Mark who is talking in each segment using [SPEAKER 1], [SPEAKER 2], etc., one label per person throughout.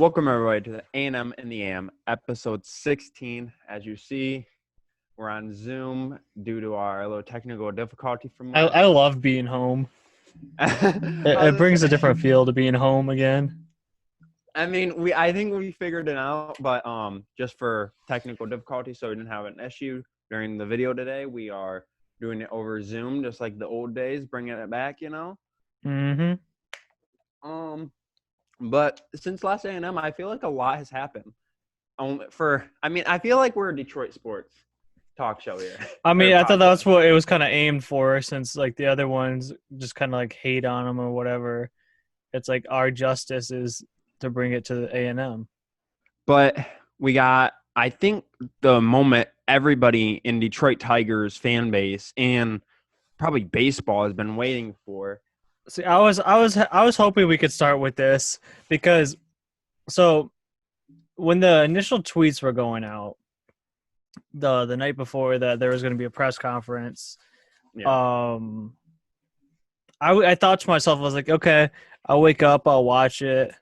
[SPEAKER 1] Welcome everybody to the A&M in the AM, episode 16. As you see, we're on Zoom due to our little technical difficulty from last.
[SPEAKER 2] I love being home. It brings a different feel to being home again.
[SPEAKER 1] I mean, I think we figured it out, but just for technical difficulty, so we didn't have an issue during the video today, we are doing it over Zoom, just like the old days, bringing it back, you know.
[SPEAKER 2] Mm-hmm.
[SPEAKER 1] But since last A&M, I feel like a lot has happened. I feel like we're a Detroit sports talk show here.
[SPEAKER 2] I mean, I thought that's what it was kind of aimed for, since like the other ones just kind of like hate on them or whatever. It's like our justice is to bring it to the A&M.
[SPEAKER 1] But we got, I think, the moment everybody in Detroit Tigers fan base and probably baseball has been waiting for.
[SPEAKER 2] See, I was hoping we could start with this because, so when the initial tweets were going out, the night before that there was going to be a press conference,
[SPEAKER 1] Yeah.
[SPEAKER 2] I thought to myself, I was like, okay, I'll wake up, I'll watch it,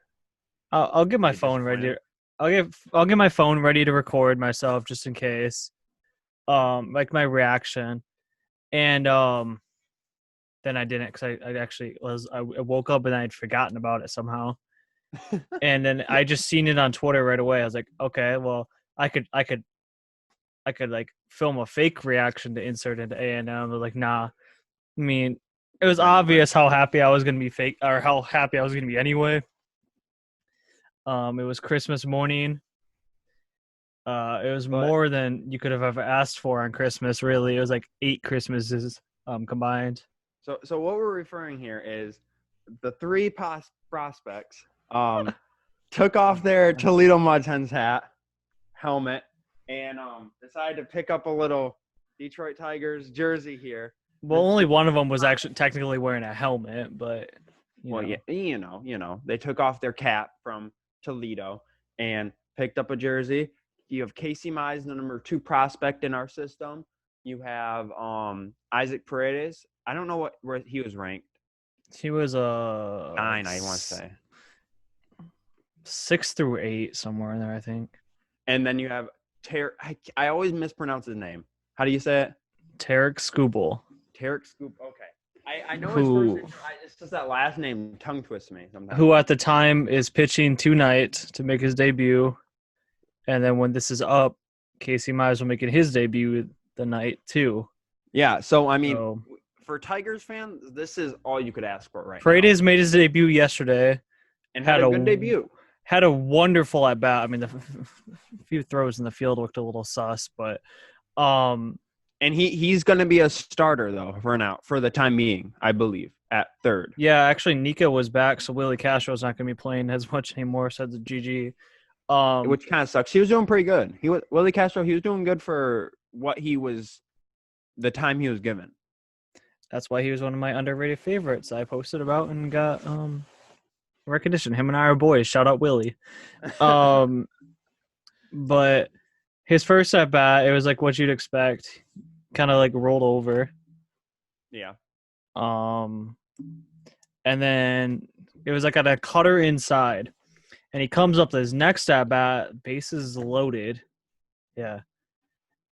[SPEAKER 2] I'll get my phone ready. I'll get my phone ready to record myself just in case, like my reaction, and then I didn't because I woke up and I had forgotten about it somehow. And then I just seen it on Twitter right away. I was like, okay, well, I could like film a fake reaction to insert into A&M. I was like, nah. I mean, it was obvious how happy I was going to be fake, or how happy I was going to be anyway. It was Christmas morning. It was more than you could have ever asked for on Christmas, really. It was like 8 Christmases combined.
[SPEAKER 1] So what we're referring here is the three prospects took off their Toledo Mud Hens helmet, and decided to pick up a little Detroit Tigers jersey here.
[SPEAKER 2] Well, only one of them was actually technically wearing a helmet, but
[SPEAKER 1] yeah, you know, they took off their cap from Toledo and picked up a jersey. You have Casey Mize, the number 2 prospect in our system. You have Isaac Paredes. I don't know where he was ranked. He was 9, I want to say.
[SPEAKER 2] 6 through 8, somewhere in there, I think.
[SPEAKER 1] And then you have I always mispronounce his name. How do you say it?
[SPEAKER 2] Tarek Skubal.
[SPEAKER 1] Tarek Skubal. Okay. I know his first name. It's just that last name tongue twists me sometimes.
[SPEAKER 2] Who at the time is pitching tonight to make his debut. And then when this is up, Casey Mize will make his debut the night too.
[SPEAKER 1] Yeah, so I mean, for Tigers fans, this is all you could ask for right
[SPEAKER 2] Paredes made his debut yesterday.
[SPEAKER 1] And had a good debut.
[SPEAKER 2] Had a wonderful at bat. I mean, the few throws in the field looked a little sus, but
[SPEAKER 1] and he's going to be a starter though for the time being, I believe, at third.
[SPEAKER 2] Yeah, actually, Nika was back, so Willie Castro's not going to be playing as much anymore. Said the GG,
[SPEAKER 1] which kind of sucks. He was doing pretty good. Willie Castro. He was doing good for what he was, the time he was given.
[SPEAKER 2] That's why he was one of my underrated favorites. I posted about and got recognition. Him and I are boys. Shout out Willie. But his first at bat, it was like what you'd expect. Kind of like rolled over.
[SPEAKER 1] Yeah.
[SPEAKER 2] And then it was like at a cutter inside. And he comes up to his next at bat, bases loaded. Yeah.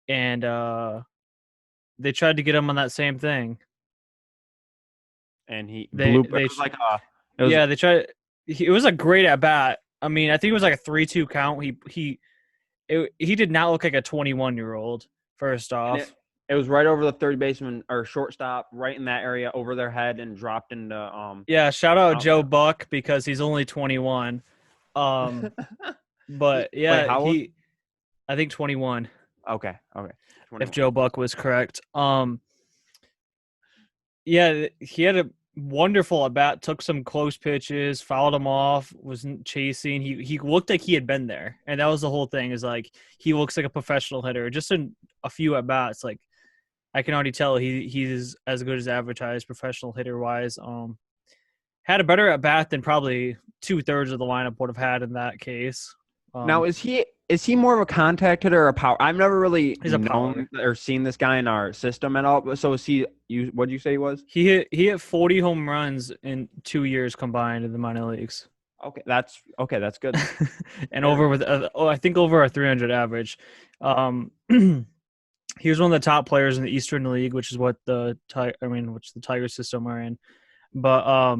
[SPEAKER 2] And they tried to get him on that same thing.
[SPEAKER 1] And he
[SPEAKER 2] they tried. It was a great at bat. I mean, I think it was like a 3-2 count. He did not look like a 21-year-old. First off,
[SPEAKER 1] it was right over the third baseman or shortstop, right in that area, over their head, and dropped into
[SPEAKER 2] Yeah, shout out Joe Buck because he's only 21. But yeah,
[SPEAKER 1] Wait, how old?
[SPEAKER 2] I think 21.
[SPEAKER 1] Okay. 21.
[SPEAKER 2] If Joe Buck was correct. Yeah, he had a wonderful at bat, took some close pitches, fouled him off, wasn't chasing. He looked like he had been there, and that was the whole thing. Is like he looks like a professional hitter. Just in a few at bats, like I can already tell he's as good as advertised, professional hitter wise. Had a better at bat than probably 2/3 of the lineup would have had in that case.
[SPEAKER 1] Now is he more of a contact hitter or a power? I've never really known or seen this guy in our system at all. So is he? What did you say he was?
[SPEAKER 2] He hit 40 home runs in 2 years combined in the minor leagues.
[SPEAKER 1] Okay, that's good.
[SPEAKER 2] And
[SPEAKER 1] Very
[SPEAKER 2] over
[SPEAKER 1] good.
[SPEAKER 2] with, I think over a 300 average. He was one of the top players in the Eastern League, which is what which the Tiger system are in. But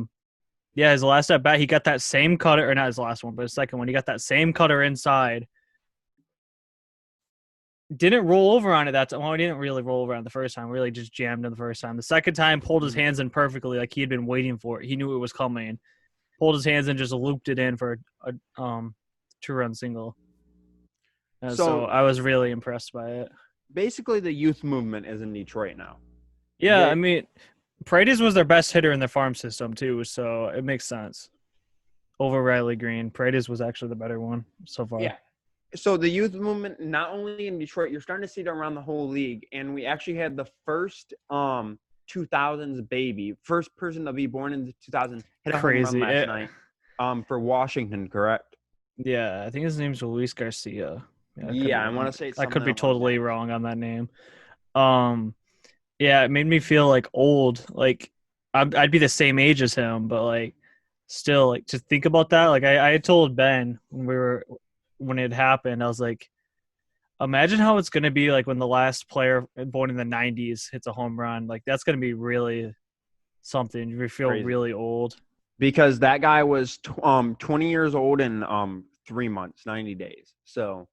[SPEAKER 2] yeah, his last at bat, he got that same cutter, or not his last one, but his second one, he got that same cutter inside. Didn't roll over on it that time. Well, he didn't really roll over on the first time. Really just jammed him the first time. The second time, pulled his hands in perfectly, like he had been waiting for it. He knew it was coming. Pulled his hands in, just looped it in for a 2-run single. So I was really impressed by it.
[SPEAKER 1] Basically, the youth movement is in Detroit now.
[SPEAKER 2] Yeah, I mean, Paredes was their best hitter in their farm system too, so it makes sense. Over Riley Green, Paredes was actually the better one so far.
[SPEAKER 1] Yeah. So the youth movement, not only in Detroit, you're starting to see it around the whole league. And we actually had the first 2000s baby, first person to be born in 2000, hit a home run last night for Washington, correct?
[SPEAKER 2] Yeah, I think his name's Luis Garcia.
[SPEAKER 1] Yeah, I want to say
[SPEAKER 2] I could be totally wrong on that name. Yeah, it made me feel like old. Like I'd be the same age as him, but like still, like to think about that. Like I had told Ben when it happened, I was like, imagine how it's gonna be like when the last player born in the '90s hits a home run. Like that's gonna be really something. You feel
[SPEAKER 1] crazy.
[SPEAKER 2] Really old.
[SPEAKER 1] Because that guy was 20 years old in 3 months, 90 days. So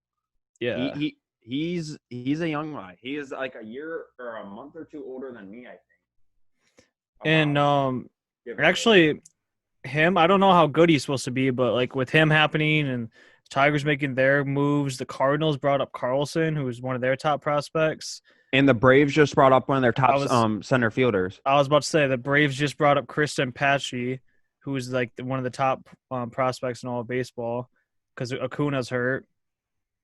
[SPEAKER 2] yeah,
[SPEAKER 1] he's a young guy. He is like a year or a month or two older than me, I think.
[SPEAKER 2] And actually, him, I don't know how good he's supposed to be, but like with him happening and Tigers making their moves, the Cardinals brought up Carlson, who was one of their top prospects.
[SPEAKER 1] And the Braves just brought up one of their top center fielders.
[SPEAKER 2] I was about to say the Braves just brought up Kristen Pache, who is like one of the top prospects in all of baseball because Acuna's hurt.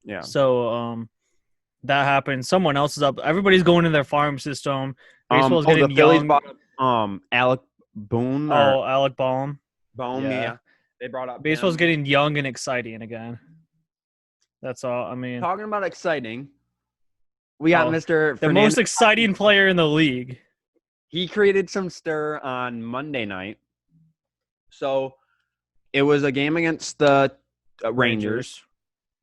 [SPEAKER 1] Yeah.
[SPEAKER 2] So that happened. Someone else is up. Everybody's going in their farm system. Baseball's getting
[SPEAKER 1] the Phillies
[SPEAKER 2] young.
[SPEAKER 1] brought up Alec Boone.
[SPEAKER 2] Alec Bohm.
[SPEAKER 1] Yeah. They brought up
[SPEAKER 2] baseball's getting young and exciting again. That's all. I mean,
[SPEAKER 1] talking about exciting, we got Mr.
[SPEAKER 2] the most exciting player in the league.
[SPEAKER 1] He created some stir on Monday night. So it was a game against the Rangers.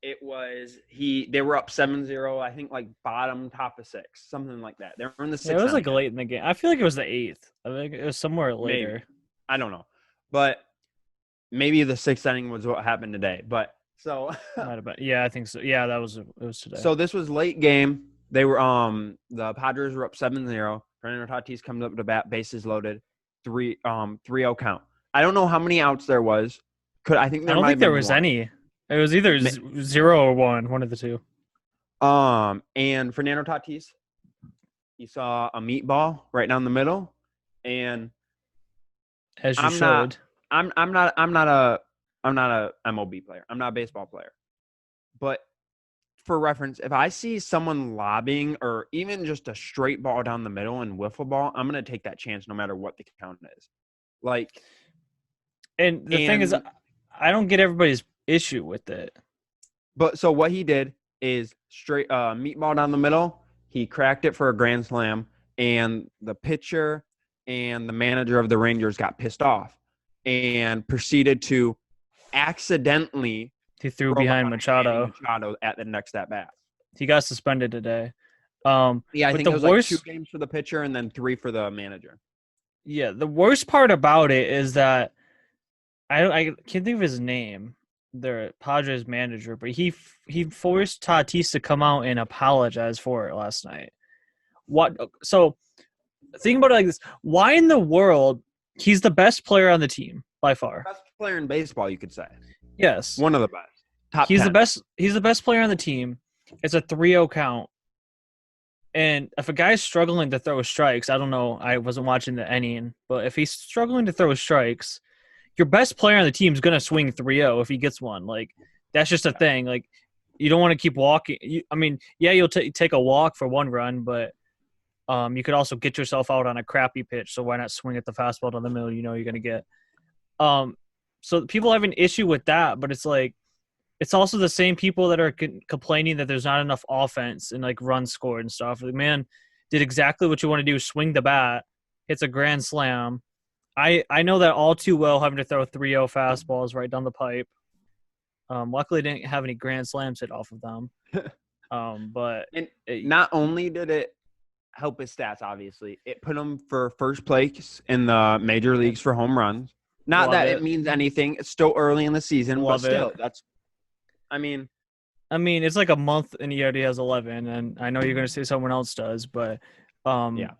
[SPEAKER 1] It was they were up 7-0, I think, like bottom top of 6, something like that. They were in the 6th.
[SPEAKER 2] It was like late in the game. I feel like it was the 8th. I think it was somewhere later.
[SPEAKER 1] Maybe. I don't know. But maybe the 6th inning was what happened today. But so
[SPEAKER 2] yeah, I think so. Yeah, it was today.
[SPEAKER 1] So this was late game. They were the Padres were up 7-0. Fernando Tatis comes up to bat, bases loaded, 3-0 count. I don't know how many outs there was. I don't think
[SPEAKER 2] there was any. It was either 0 or 1 of the two.
[SPEAKER 1] And Fernando Tatis, he saw a meatball right down the middle, and
[SPEAKER 2] as you showed,
[SPEAKER 1] I'm not a MLB player. I'm not a baseball player. But for reference, if I see someone lobbing or even just a straight ball down the middle in wiffle ball, I'm going to take that chance no matter what the count is.
[SPEAKER 2] And the thing is, I don't get everybody's issue with it.
[SPEAKER 1] But so what he did is straight meatball down the middle. He cracked it for a grand slam, and the pitcher and the manager of the Rangers got pissed off and proceeded to accidentally
[SPEAKER 2] he threw behind Machado
[SPEAKER 1] at the next at bat.
[SPEAKER 2] He got suspended today.
[SPEAKER 1] I think it was like 2 games for the pitcher and then 3 for the manager.
[SPEAKER 2] Yeah, the worst part about it is that I can't think of his name, the Padres manager, but he forced Tatis to come out and apologize for it last night. So think about it like this: why in the world? He's the best player on the team by far.
[SPEAKER 1] Best player in baseball, you could say.
[SPEAKER 2] Yes,
[SPEAKER 1] one of the best. Top.
[SPEAKER 2] He's
[SPEAKER 1] 10.
[SPEAKER 2] the best. He's the best player on the team. It's a 3-0 count. And if a guy's struggling to throw strikes, I don't know. I wasn't watching the inning, but if he's struggling to throw strikes, your best player on the team is going to swing 3-0 if he gets one. Like, that's just a thing. Like, you don't want to keep walking. You'll take a walk for 1 run, but you could also get yourself out on a crappy pitch. So why not swing at the fastball down the middle? You know you're going to get. So people have an issue with that, but it's like it's also the same people that are complaining that there's not enough offense and like runs scored and stuff. The man did exactly what you want to do: swing the bat, hits a grand slam. I know that all too well, having to throw 3-0 fastballs right down the pipe. Luckily, didn't have any grand slams hit off of them. But
[SPEAKER 1] And not only did it help his stats, obviously, it put him for first place in the major leagues for home runs. Not that it means anything. It's still early in the season, but still, that's. I mean,
[SPEAKER 2] it's like a month and he already has 11, and I know you're going to say someone else does, but
[SPEAKER 1] yeah.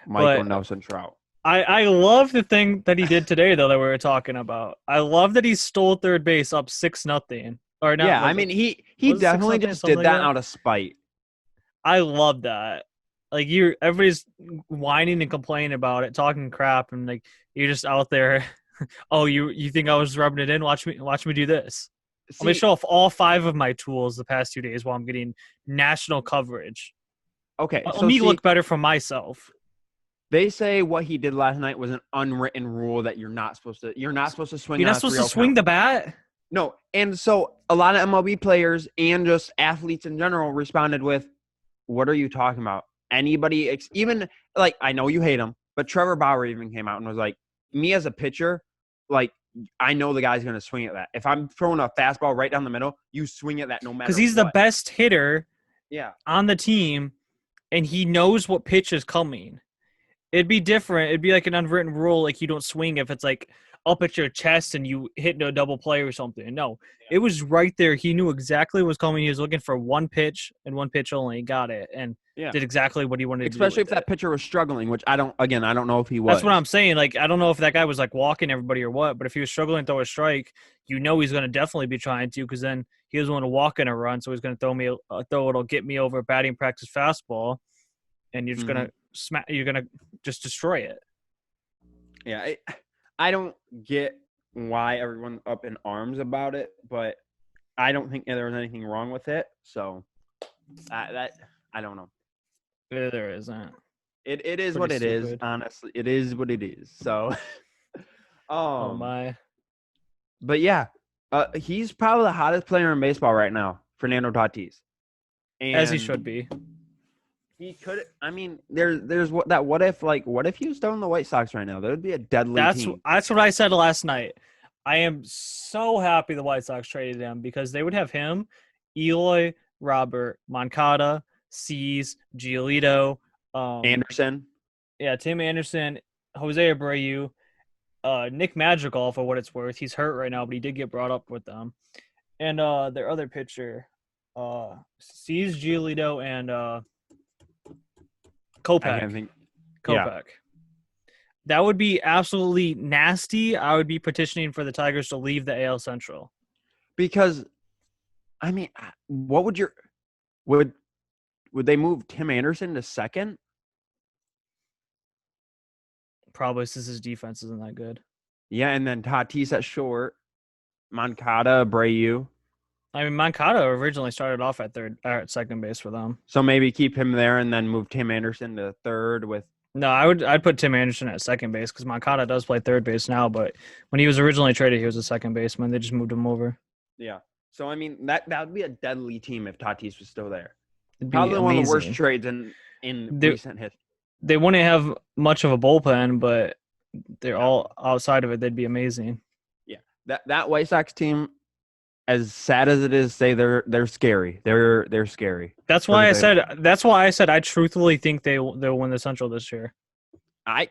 [SPEAKER 1] Michael Nelson Trout.
[SPEAKER 2] I love the thing that he did today, though, that we were talking about. I love that he stole third base up 6-0. Or not?
[SPEAKER 1] Yeah, I mean, he definitely just did that out of spite.
[SPEAKER 2] I love that. Like, everybody's whining and complaining about it, talking crap, and like you're just out there. Oh, you think I was rubbing it in? Watch me do this. I'm gonna show off all 5 of my tools the past 2 days while I'm getting national coverage.
[SPEAKER 1] Okay,
[SPEAKER 2] let me look better for myself.
[SPEAKER 1] They say what he did last night was an unwritten rule that you're not supposed to swing.
[SPEAKER 2] You're not supposed to swing the bat.
[SPEAKER 1] No, and so a lot of MLB players and just athletes in general responded with, "What are you talking about?" Anybody, even like I know you hate him, but Trevor Bauer even came out and was like, "Me as a pitcher, like I know the guy's gonna swing at that. If I'm throwing a fastball right down the middle, you swing at that no matter."
[SPEAKER 2] Because he's the best hitter,
[SPEAKER 1] yeah,
[SPEAKER 2] on the team, and he knows what pitch is coming. It'd be different. It'd be like an unwritten rule, like you don't swing if it's like up at your chest and you hit into a double play or something. No, it was right there. He knew exactly what was coming. He was looking for one pitch and one pitch only. He got it and did exactly what he wanted to do.
[SPEAKER 1] Especially if that pitcher was struggling, which I don't know if he was.
[SPEAKER 2] That's what I'm saying. Like, I don't know if that guy was like walking everybody or what, but if he was struggling to throw a strike, he's going to definitely be trying to, because then he was going to walk in a run, so he's going to throw it'll get me over batting practice fastball, and you're just going to you're going to just destroy it.
[SPEAKER 1] Yeah, I don't get why everyone's up in arms about it, but I don't think there was anything wrong with it. So I don't know.
[SPEAKER 2] There isn't.
[SPEAKER 1] It is what it is. Honestly, it is what it is. So,
[SPEAKER 2] oh my.
[SPEAKER 1] But yeah, he's probably the hottest player in baseball right now, Fernando Tatis. And
[SPEAKER 2] as he should be.
[SPEAKER 1] He could. I mean, there's what if he was still in the White Sox right now? That would be a deadly team.
[SPEAKER 2] That's what I said last night. I am so happy the White Sox traded him, because they would have him, Eloy, Robert, Moncada, Cease, Giolito,
[SPEAKER 1] Anderson.
[SPEAKER 2] Yeah, Tim Anderson, Jose Abreu, Nick Madrigal, for what it's worth. He's hurt right now, but he did get brought up with them. And their other pitcher, Cease, Giolito, and Kopech.
[SPEAKER 1] Yeah.
[SPEAKER 2] That would be absolutely nasty. I would be petitioning for the Tigers to leave the AL Central.
[SPEAKER 1] Because, I mean, what would they move Tim Anderson to second?
[SPEAKER 2] Probably, since his defense isn't that good.
[SPEAKER 1] Yeah, and then Tatis at short, Moncada, Abreu.
[SPEAKER 2] I mean, Moncada originally started off at second base for them.
[SPEAKER 1] So maybe keep him there and then move Tim Anderson to third with.
[SPEAKER 2] No, I'd put Tim Anderson at second base, because Moncada does play third base now, but when he was originally traded, he was a second baseman. They just moved him over.
[SPEAKER 1] Yeah. So I mean, that would be a deadly team if Tatis was still there.
[SPEAKER 2] Probably
[SPEAKER 1] one of the worst trades in recent history.
[SPEAKER 2] They wouldn't have much of a bullpen, but they're all outside of it. They'd be amazing.
[SPEAKER 1] Yeah. That White Sox team, as sad as it is, say they're scary. They're scary.
[SPEAKER 2] That's why I said I truthfully think they'll win the Central this year.
[SPEAKER 1] I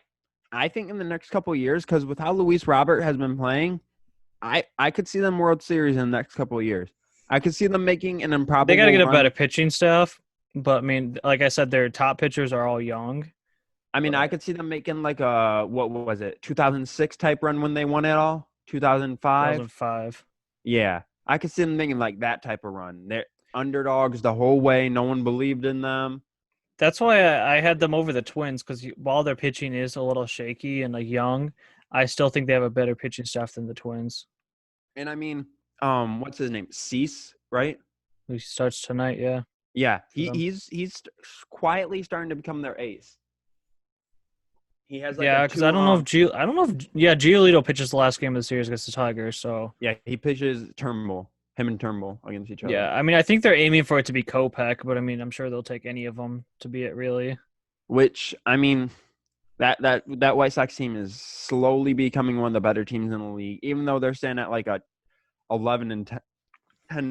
[SPEAKER 1] think in the next couple of years, because with how Luis Robert has been playing, I could see them World Series in the next couple of years. I could see them making an improbable.
[SPEAKER 2] They got to get a better pitching staff, but I mean, like I said, their top pitchers are all young.
[SPEAKER 1] I mean, I could see them making like a, what was it, 2006 type run when they won it all? 2005?
[SPEAKER 2] 2005.
[SPEAKER 1] Yeah. I could see them making like that type of run. They're underdogs the whole way. No one believed in them.
[SPEAKER 2] That's why I had them over the Twins, because while their pitching is a little shaky and like young, I still think they have a better pitching staff than the Twins.
[SPEAKER 1] And I mean, what's his name? Cease, right?
[SPEAKER 2] Who starts tonight, yeah.
[SPEAKER 1] Yeah, he's quietly starting to become their ace. He has
[SPEAKER 2] because I don't know if Giolito pitches the last game of the series against the Tigers. So
[SPEAKER 1] yeah, he pitches Turnbull, him and Turnbull against each other.
[SPEAKER 2] Yeah, I mean, I think they're aiming for it to be Kopech, but I mean, I'm sure they'll take any of them to be it, really.
[SPEAKER 1] Which I mean, That White Sox team is slowly becoming one of the better teams in the league, even though they're staying at like a 11-10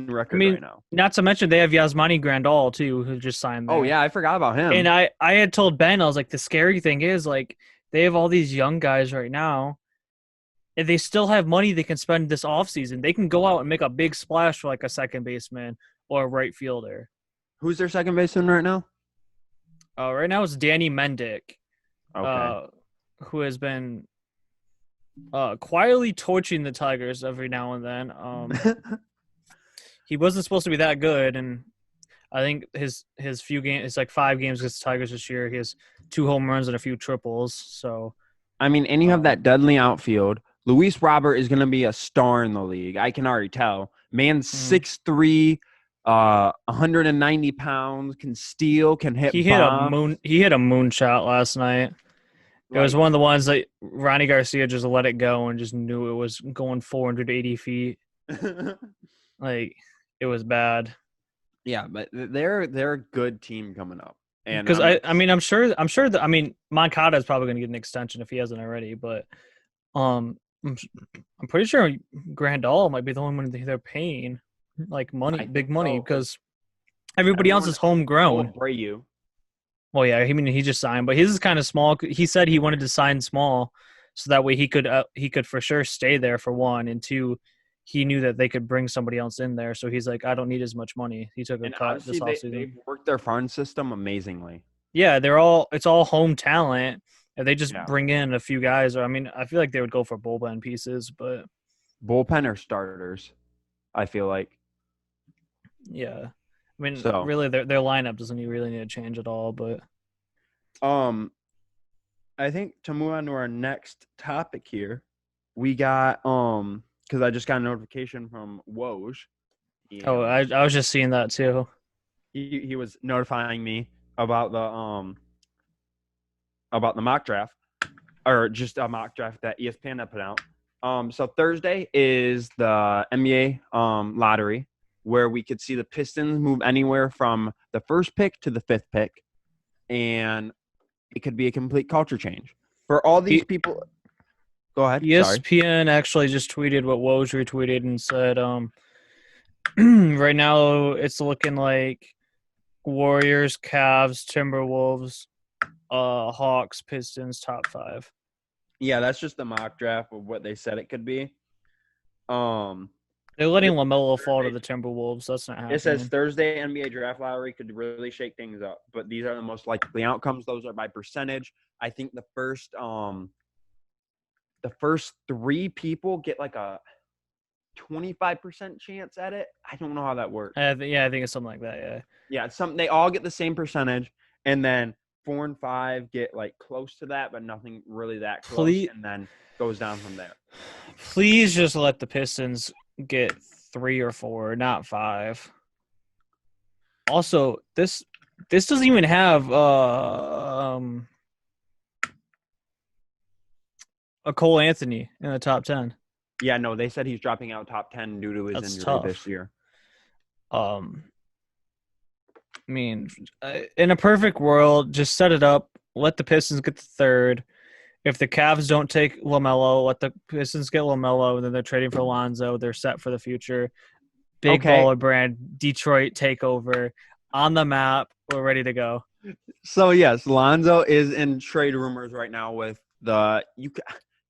[SPEAKER 1] record right now.
[SPEAKER 2] Not to mention they have Yasmani Grandal too, who just signed there.
[SPEAKER 1] Oh yeah, I forgot about him.
[SPEAKER 2] And I had told Ben, I was like, the scary thing is like they have all these young guys right now, and they still have money they can spend this offseason. They can go out and make a big splash for like a second baseman or a right fielder.
[SPEAKER 1] Who's their second baseman right now?
[SPEAKER 2] Right now it's Danny Mendick,
[SPEAKER 1] Okay.
[SPEAKER 2] who has been quietly torching the Tigers every now and then. He wasn't supposed to be that good, and I think his few games, it's like 5 games against the Tigers this year. He has 2 home runs and a few triples. So,
[SPEAKER 1] I mean, and you have that deadly outfield. Luis Robert is going to be a star in the league. I can already tell. Man's 6'3", 190 pounds, can steal, can hit.
[SPEAKER 2] He hit a moonshot last night. It was one of the ones that Ronnie Garcia just let it go and just knew it was going 480 feet. Like, it was bad.
[SPEAKER 1] Yeah, but they're a good team coming up. And
[SPEAKER 2] because I'm sure that Moncada is probably going to get an extension if he hasn't already, but I'm pretty sure Grandal might be the only one they're paying like big money, because everybody else is homegrown. Well, yeah, he just signed, but his is kind of small. He said he wanted to sign small, so that way he could for sure stay there for 1, and 2, he knew that they could bring somebody else in there. So he's like, I don't need as much money. He took a cut this offseason.
[SPEAKER 1] They've worked their farm system amazingly.
[SPEAKER 2] Yeah, it's all home talent. If they just bring in a few guys, I feel like they would go for bullpen pieces, but
[SPEAKER 1] bullpen or starters, I feel like.
[SPEAKER 2] Yeah. Really, their lineup doesn't really need to change at all, but
[SPEAKER 1] I think to move on to our next topic here, we got because I just got a notification from Woj.
[SPEAKER 2] I was just seeing that too.
[SPEAKER 1] He was notifying me about the mock draft, or just a mock draft that ESPN had put out. So Thursday is the NBA lottery, where we could see the Pistons move anywhere from the 1st pick to the 5th pick, and it could be a complete culture change for all these people. Go ahead.
[SPEAKER 2] ESPN actually just tweeted what Woj retweeted and said, right now it's looking like Warriors, Cavs, Timberwolves, Hawks, Pistons, top 5.
[SPEAKER 1] Yeah, that's just the mock draft of what they said it could be.
[SPEAKER 2] They're letting LaMelo fall to the Timberwolves. That's not happening.
[SPEAKER 1] It says Thursday NBA draft lottery could really shake things up, but these are the most likely outcomes. Those are by percentage. I think the first 3 people get like a 25% chance at it. I don't know how that works.
[SPEAKER 2] I think it's something like that. Yeah.
[SPEAKER 1] Yeah, they all get the same percentage, and then 4 and 5 get like close to that, but nothing really that close, and then goes down from there.
[SPEAKER 2] Please just let the Pistons get 3 or 4, not 5. Also, this doesn't even have a Cole Anthony in the top 10.
[SPEAKER 1] Yeah, no, they said he's dropping out top 10 due to his injury this year.
[SPEAKER 2] In a perfect world, just set it up. Let the Pistons get the 3rd. If the Cavs don't take LaMelo, let the Pistons get LaMelo, and then they're trading for Lonzo. They're set for the future. Big baller brand, Detroit takeover on the map. We're ready to go.
[SPEAKER 1] So yes, Lonzo is in trade rumors right now with the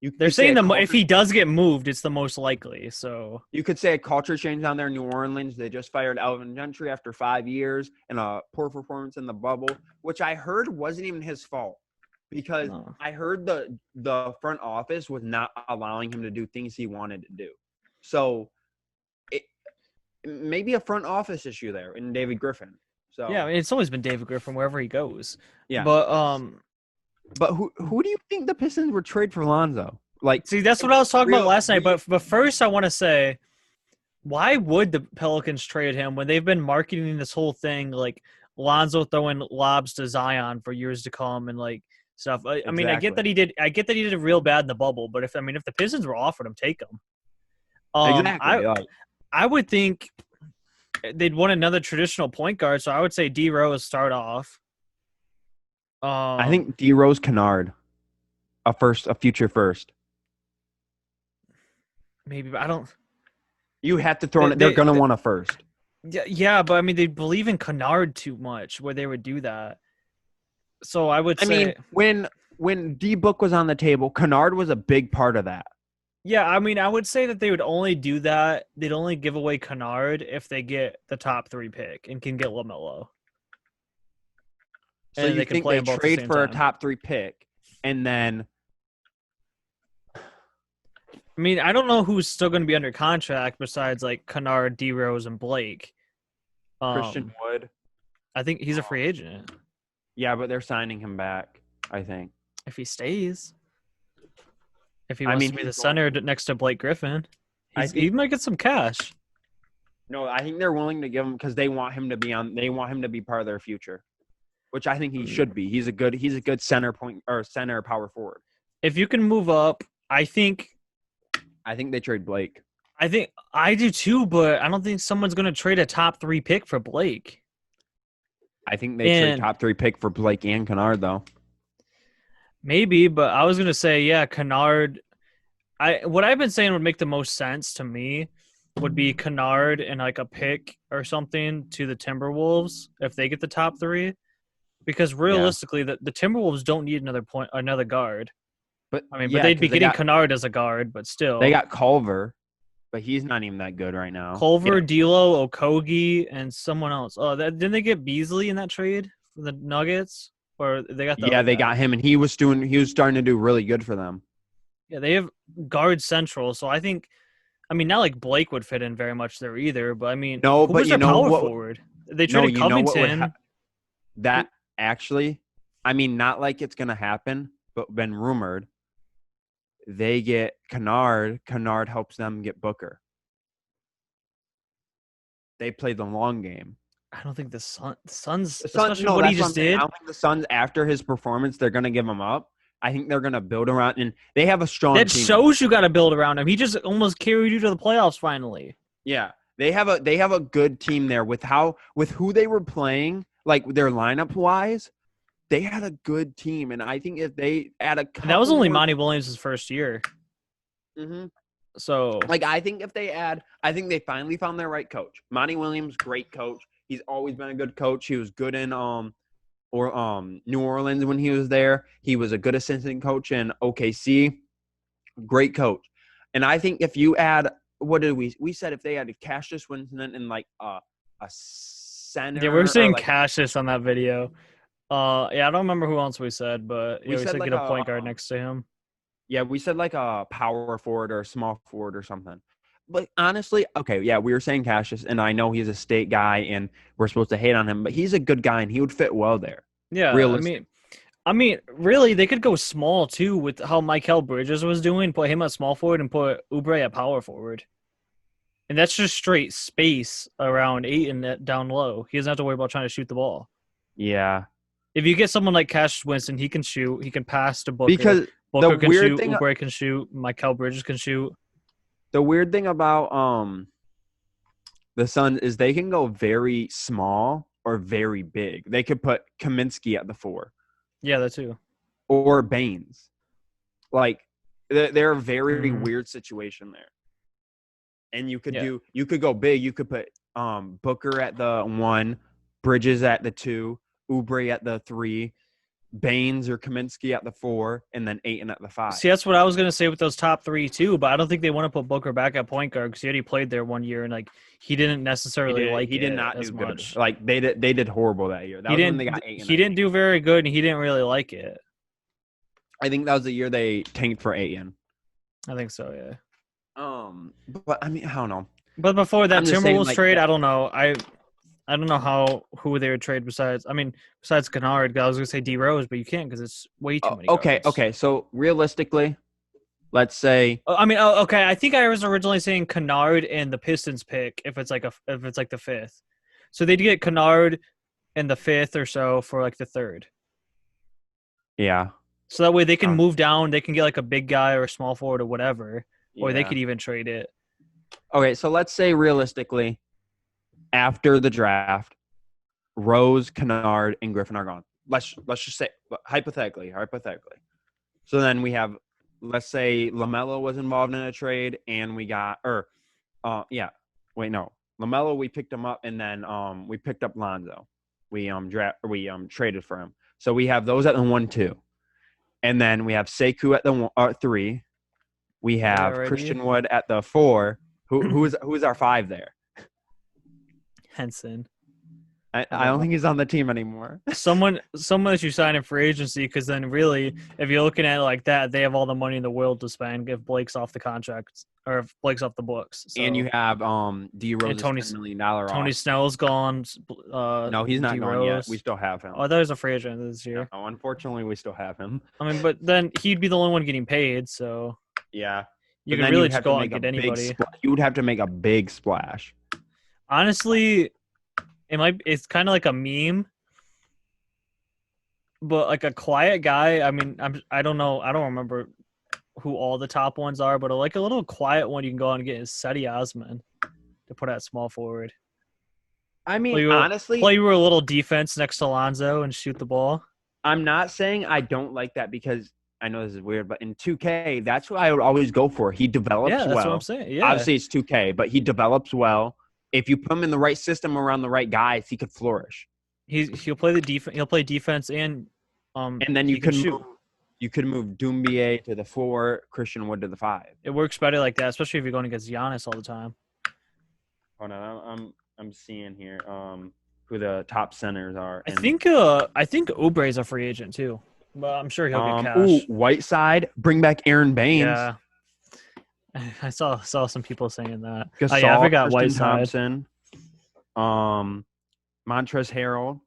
[SPEAKER 2] They're saying if he does get moved, it's the most likely. So
[SPEAKER 1] you could say a culture change down there in New Orleans. They just fired Alvin Gentry after 5 years and a poor performance in the bubble, which I heard wasn't even his fault. Because I heard the front office was not allowing him to do things he wanted to do. So it maybe a front office issue there in David Griffin. So
[SPEAKER 2] yeah, it's always been David Griffin wherever he goes.
[SPEAKER 1] Yeah.
[SPEAKER 2] But
[SPEAKER 1] who do you think the Pistons would trade for Lonzo? Like,
[SPEAKER 2] see, that's what I was talking about last night. But first I want to say, why would the Pelicans trade him when they've been marketing this whole thing like Lonzo throwing lobs to Zion for years to come and like stuff. I mean, I get that he did it real bad in the bubble, but if the Pistons were offered him, take him.
[SPEAKER 1] Exactly.
[SPEAKER 2] I would think they'd want another traditional point guard, so I would say D Rose start off.
[SPEAKER 1] I think D Rose Kennard. a future first.
[SPEAKER 2] Maybe, but I don't.
[SPEAKER 1] You have to throw it. They're going to want a first.
[SPEAKER 2] Yeah, but I mean, they believe in Kennard too much where they would do that. So I would say.
[SPEAKER 1] I mean, when D-Book was on the table, Kennard was a big part of that.
[SPEAKER 2] Yeah, I mean, I would say that they would only do that. They'd only give away Kennard if they get the top 3 pick and can get LaMelo.
[SPEAKER 1] So you think they trade for a top 3 pick and then.
[SPEAKER 2] I mean, I don't know who's still going to be under contract besides like Kennard, D Rose, and Blake.
[SPEAKER 1] Christian Wood.
[SPEAKER 2] I think he's a free agent.
[SPEAKER 1] Yeah, but they're signing him back, I think.
[SPEAKER 2] If he stays. If he wants to be the center next to Blake Griffin, he might get some cash.
[SPEAKER 1] No, I think they're willing to give him because they want him to be they want him to be part of their future, which I think he should be. He's a good center point or center power forward.
[SPEAKER 2] If you can move up, I think
[SPEAKER 1] they trade Blake.
[SPEAKER 2] I think I do too, but I don't think someone's going to trade a top 3 pick for Blake.
[SPEAKER 1] I think they trade top 3 pick for Blake and Kennard, though.
[SPEAKER 2] Maybe, but I was going to say, yeah, Kennard. What I've been saying would make the most sense to me would be Kennard and like a pick or something to the Timberwolves if they get the top 3. Because realistically, the Timberwolves don't need another guard. But they'd be getting Kennard as a guard, but still.
[SPEAKER 1] They got Culver, but he's not even that good right now.
[SPEAKER 2] Culver, D'Lo, Okogie, and someone else. Oh, didn't they get Beasley in that trade for the Nuggets? Or they got
[SPEAKER 1] they got him, and he was starting to do really good for them.
[SPEAKER 2] Yeah, they have guard central, so I think, not like Blake would fit in very much there either, but
[SPEAKER 1] no, but you know what?
[SPEAKER 2] Forward? They traded Covington.
[SPEAKER 1] That actually, not like it's gonna happen, but been rumored. They get Kennard. Kennard helps them get Booker. They play the long game.
[SPEAKER 2] I don't think the Suns, especially what he just did.
[SPEAKER 1] I don't think the Suns, after his performance, they're going to give him up. I think they're going to build around, and they have a strong team.
[SPEAKER 2] That shows you got to build around him. He just almost carried you to the playoffs finally.
[SPEAKER 1] Yeah, they have a good team there with who they were playing, like their lineup wise. They had a good team, and I think if they add a couple
[SPEAKER 2] that was only Monty Williams' first year.
[SPEAKER 1] Mm-hmm.
[SPEAKER 2] So,
[SPEAKER 1] I think if they I think they finally found their right coach. Monty Williams, great coach. He's always been a good coach. He was good in New Orleans when he was there. He was a good assistant coach in OKC. Great coach. And I think if you add, what did we said if they added Cassius Winston and like a center.
[SPEAKER 2] Yeah, we were saying Cassius on that video. I don't remember who else we said, but we said like get a point guard next to him.
[SPEAKER 1] Yeah, we said like a power forward or a small forward or something. But honestly, okay, yeah, we were saying Cassius, and I know he's a state guy, and we're supposed to hate on him, but he's a good guy, and he would fit well there.
[SPEAKER 2] Yeah, really, they could go small too with how Mikal Bridges was doing. Put him at small forward and put Oubre at power forward, and that's just straight space around Ayton down low. He doesn't have to worry about trying to shoot the ball.
[SPEAKER 1] Yeah.
[SPEAKER 2] If you get someone like Cassius Winston, he can shoot. He can pass to Booker.
[SPEAKER 1] Because
[SPEAKER 2] Booker can shoot. Oubre can shoot. Mikal Bridges can shoot.
[SPEAKER 1] The weird thing about the Suns is they can go very small or very big. They could put Kaminsky at the 4.
[SPEAKER 2] Yeah, that too.
[SPEAKER 1] Or Baines. Like, they're a very weird situation there. And you could go big. You could put Booker at the 1, Bridges at the 2, Oubre at the 3, Baines or Kaminsky at the 4, and then Ayton at the 5.
[SPEAKER 2] See, that's what I was going to say with those top 3 too, but I don't think they want to put Booker back at point guard because he already played there 1 year, and like he didn't necessarily
[SPEAKER 1] he did not do much. Good. Like they did horrible that year. That was when they got Ayton.
[SPEAKER 2] He didn't do very good, and he didn't really like it.
[SPEAKER 1] I think that was the year they tanked for Ayton.
[SPEAKER 2] I think so, yeah.
[SPEAKER 1] But I don't know.
[SPEAKER 2] But before that Timberwolves trade, I don't know. I don't know who they would trade besides Kennard. I was going to say D Rose, but you can't because it's way too many.
[SPEAKER 1] Okay. So realistically, let's say.
[SPEAKER 2] Okay. I think I was originally saying Kennard and the Pistons pick if it's like the 5th. So they'd get Kennard in the 5th or so for like the 3rd.
[SPEAKER 1] Yeah.
[SPEAKER 2] So that way they can move down. They can get like a big guy or a small forward or whatever, or they could even trade it.
[SPEAKER 1] Okay, so let's say realistically, after the draft, Rose, Kennard, and Griffin are gone. Let's just say hypothetically. So then we have, let's say LaMelo was involved in a trade, and we got LaMelo, we picked him up, and then we picked up Lonzo. We traded for him. So we have those at the 1-2, and then we have Sekou at the 3. We have Christian Wood at the 4. Who is our 5 there?
[SPEAKER 2] Henson.
[SPEAKER 1] I don't think he's on the team anymore.
[SPEAKER 2] Someone that you sign in free agency, because then really, if you're looking at it like that, they have all the money in the world to spend if Blake's off the contract or if Blake's off the books. So.
[SPEAKER 1] And you have D Rose's $10 million
[SPEAKER 2] Tony Snell's gone.
[SPEAKER 1] No, he's not gone yet. We still have him.
[SPEAKER 2] Oh, I thought he was a free agent this year.
[SPEAKER 1] No, unfortunately, we still have him.
[SPEAKER 2] I mean, but then he'd be the only one getting paid, so
[SPEAKER 1] yeah,
[SPEAKER 2] you can really just go out and get anybody.
[SPEAKER 1] You would have to make a big splash.
[SPEAKER 2] Honestly. It's kind of like a meme, but like a quiet guy. I mean, I don't know. I don't remember who all the top ones are, but like a little quiet one you can go out and get is Seti Osman to put at small forward.
[SPEAKER 1] I mean, honestly,
[SPEAKER 2] play you a little defense next to Lonzo and shoot the ball.
[SPEAKER 1] I'm not saying I don't like that because I know this is weird, but in 2K, that's what I would always go for. He develops well.
[SPEAKER 2] Yeah, that's what I'm saying. Yeah.
[SPEAKER 1] Obviously, it's 2K, but he develops well. If you put him in the right system around the right guys, he could flourish.
[SPEAKER 2] He'll play the defense. He'll play defense and
[SPEAKER 1] then you could move Doumbia to the 4, Christian Wood to the 5.
[SPEAKER 2] It works better like that, especially if you're going against Giannis all the time.
[SPEAKER 1] Hold on, I'm seeing here who the top centers are.
[SPEAKER 2] I think Oubre is a free agent too, but I'm sure he'll get cash.
[SPEAKER 1] Whiteside, bring back Aaron Baines.
[SPEAKER 2] Yeah. I saw some people saying that.
[SPEAKER 1] Gasol,
[SPEAKER 2] I forgot
[SPEAKER 1] Whiteside. Thompson, Montrezl Harrell,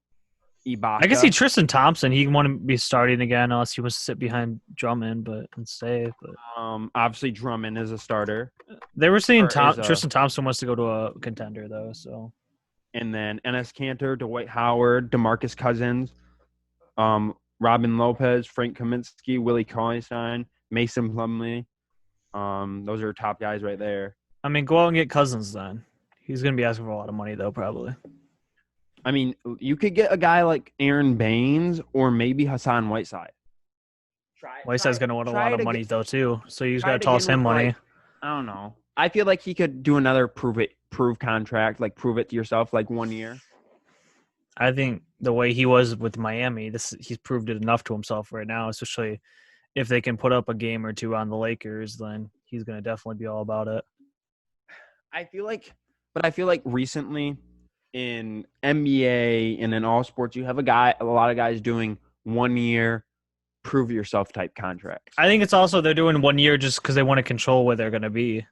[SPEAKER 1] Ibaka.
[SPEAKER 2] I can see Tristan Thompson. He want to be starting again unless he wants to sit behind Drummond, and stay. But
[SPEAKER 1] obviously Drummond is a starter.
[SPEAKER 2] They were saying Tristan Thompson wants to go to a contender though. So,
[SPEAKER 1] and then Enes Kanter, Dwight Howard, DeMarcus Cousins, Robin Lopez, Frank Kaminsky, Willie Cauley-Stein, Mason Plumlee. Those are top guys right there.
[SPEAKER 2] I mean, go out and get Cousins then. He's going to be asking for a lot of money though, probably.
[SPEAKER 1] I mean, you could get a guy like Aaron Baines or maybe Hassan Whiteside.
[SPEAKER 2] Whiteside's going to want a lot of money though too, so you just got to toss him money.
[SPEAKER 1] I don't know. I feel like he could do another prove contract, like prove it to yourself, like 1 year.
[SPEAKER 2] I think the way he was with Miami, he's proved it enough to himself right now, especially if they can put up a game or two on the Lakers, then he's going to definitely be all about it.
[SPEAKER 1] I feel like recently in NBA and in all sports, you have a lot of guys doing 1 year prove yourself type contracts.
[SPEAKER 2] I think it's also they're doing 1 year just because they want to control where they're going to be.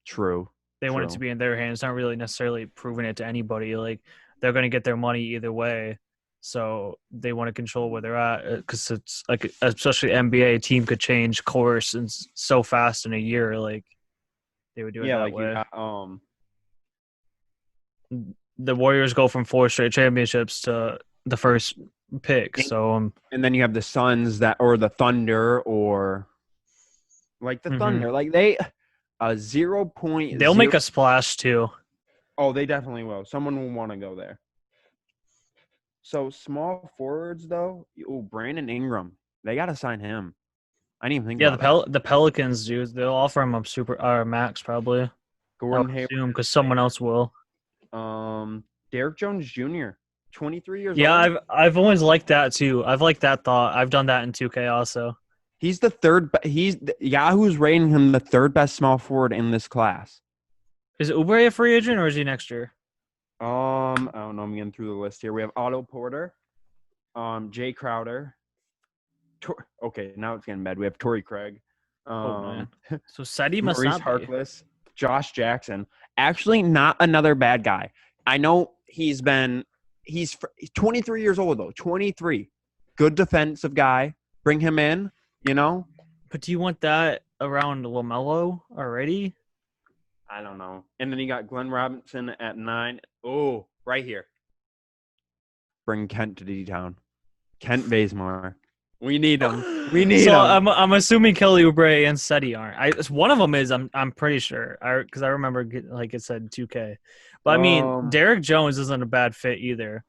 [SPEAKER 1] True.
[SPEAKER 2] They want it to be in their hands. It's not really necessarily proving it to anybody. Like they're going to get their money either way. So they want to control where they're at because it's like, especially NBA, a team could change course and so fast in a year. Like they would do it that way. The Warriors go from 4 straight championships to the first pick. So
[SPEAKER 1] and then you have the Suns or the Thunder or like the Thunder, like they 0 point.
[SPEAKER 2] They'll make a splash too.
[SPEAKER 1] Oh, they definitely will. Someone will want to go there. So small forwards though, Brandon Ingram, they got to sign him. I didn't even think. Yeah,
[SPEAKER 2] the Pelicans do. They'll offer him a super or max probably.
[SPEAKER 1] Gordon Hayward,
[SPEAKER 2] because someone else will.
[SPEAKER 1] Derrick Jones Jr., 23 years old.
[SPEAKER 2] Yeah, I've always liked that too. I've liked that thought. I've done that in 2K also.
[SPEAKER 1] He's the third. Yahoo's rating him the third best small forward in this class.
[SPEAKER 2] Is Oubre a free agent or is he next year?
[SPEAKER 1] I don't know. I'm getting through the list here. We have Otto Porter, Jay Crowder. Okay, now it's getting bad. We have Torrey Craig.
[SPEAKER 2] So Seti must
[SPEAKER 1] Maurice
[SPEAKER 2] not be.
[SPEAKER 1] Harkless, Josh Jackson. Actually, not another bad guy. I know he's 23 years old though. 23, good defensive guy. Bring him in.
[SPEAKER 2] But do you want that around LaMelo already?
[SPEAKER 1] I don't know. And then you got Glenn Robinson at 9. Oh, right here. Bring Kent to D-Town. Kent Bazemore. We need him. him.
[SPEAKER 2] I'm assuming Kelly Oubre and Seti aren't. One of them is. I'm pretty sure. Because I remember it said 2K. But I mean, Derrick Jones isn't a bad fit either.